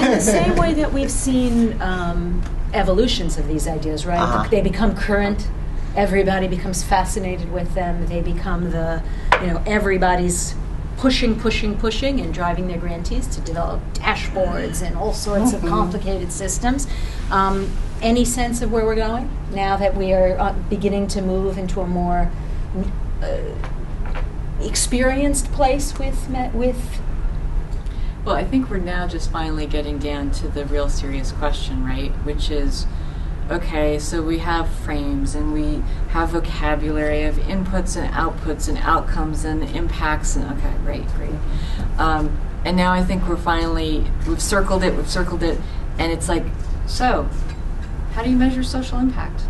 In the same way that we've seen evolutions of these ideas, right? They become current. Everybody becomes fascinated with them. They become everybody's pushing and driving their grantees to develop dashboards and all sorts of complicated systems. Any sense of where we're going now that we are beginning to move into a more experienced place with? Well, I think we're now just finally getting down to the real serious question, right? Which is, okay, so we have frames and we have vocabulary of inputs and outputs and outcomes and impacts and okay, great. And now I think we've circled it, and it's like, so how do you measure social impact?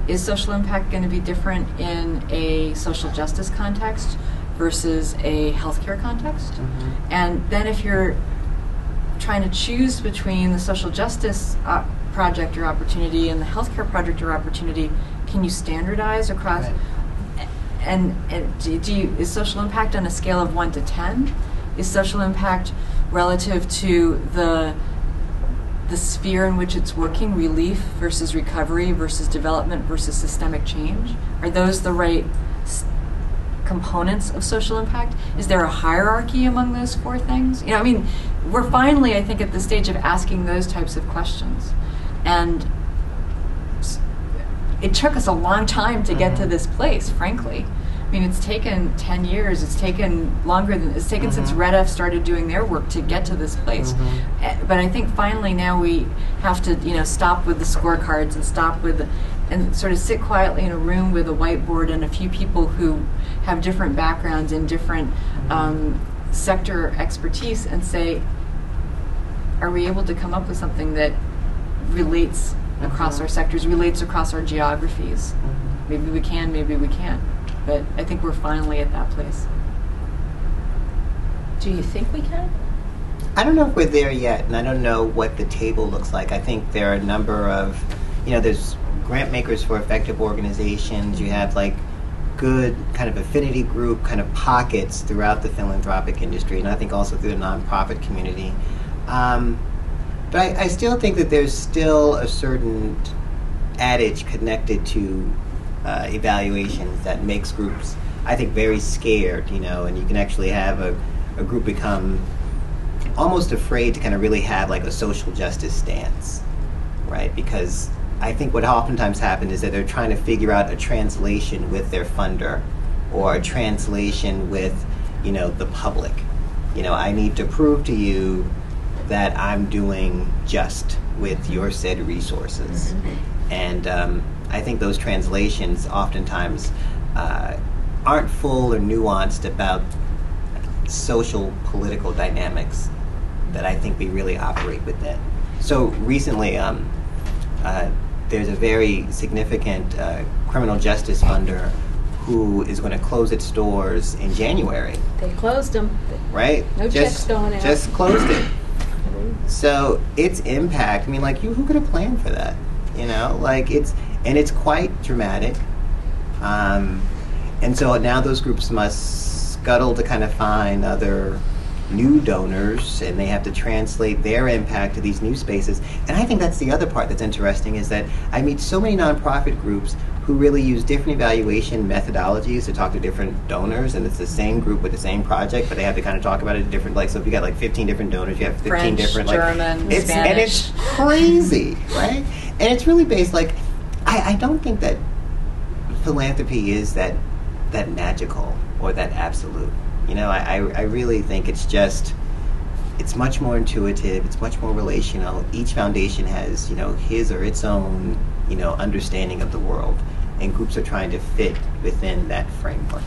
Is social impact going to be different in a social justice context versus a healthcare context? And then if you're trying to choose between the social justice project or opportunity and the healthcare project or opportunity, can you standardize across? Right. And is social impact on a scale of 1 to 10? Is social impact relative to the sphere in which it's working, relief versus recovery versus development versus systemic change? Are those the right components of social impact? Is there a hierarchy among those four things? We're finally, I think, at the stage of asking those types of questions. And it took us a long time to get to this place, frankly. It's taken 10 years. It's taken longer than it's taken since Red F started doing their work to get to this place. But I think finally now we have to, stop with the scorecards and sort of sit quietly in a room with a whiteboard and a few people who have different backgrounds and different sector expertise and say, are we able to come up with something that relates across our sectors, relates across our geographies? Maybe we can, maybe we can't. But I think we're finally at that place. Do you think we can? I don't know if we're there yet, and I don't know what the table looks like. I think there are a number of, there's grant makers for effective organizations. You have good kind of affinity group kind of pockets throughout the philanthropic industry, and I think also through the nonprofit community. But I still think that there's still a certain adage connected to evaluations that makes groups, I think, very scared, and you can actually have a group become almost afraid to kind of really have a social justice stance, right? Because I think what oftentimes happens is that they're trying to figure out a translation with their funder or a translation with, the public. I need to prove to you that I'm doing just with your said resources. And I think those translations oftentimes aren't full or nuanced about social political dynamics that I think we really operate within. So recently, there's a very significant criminal justice funder who is going to close its doors in January. They closed them. Right? No checks going out. Just closed it. So its impact, who could have planned for that? It's quite dramatic. And so now those groups must scuttle to kind of find other new donors, and they have to translate their impact to these new spaces. And I think that's the other part that's interesting, is that I meet so many nonprofit groups who really use different evaluation methodologies to talk to different donors, and it's the same group with the same project, but they have to kind of talk about it different, so if you got 15 different donors, you have 15 French, different, German, Spanish. And it's crazy, right? And it's really based, I don't think that philanthropy is that magical or that absolute. I really think it's much more intuitive, it's much more relational. Each foundation has, his or its own, understanding of the world, and groups are trying to fit within that framework.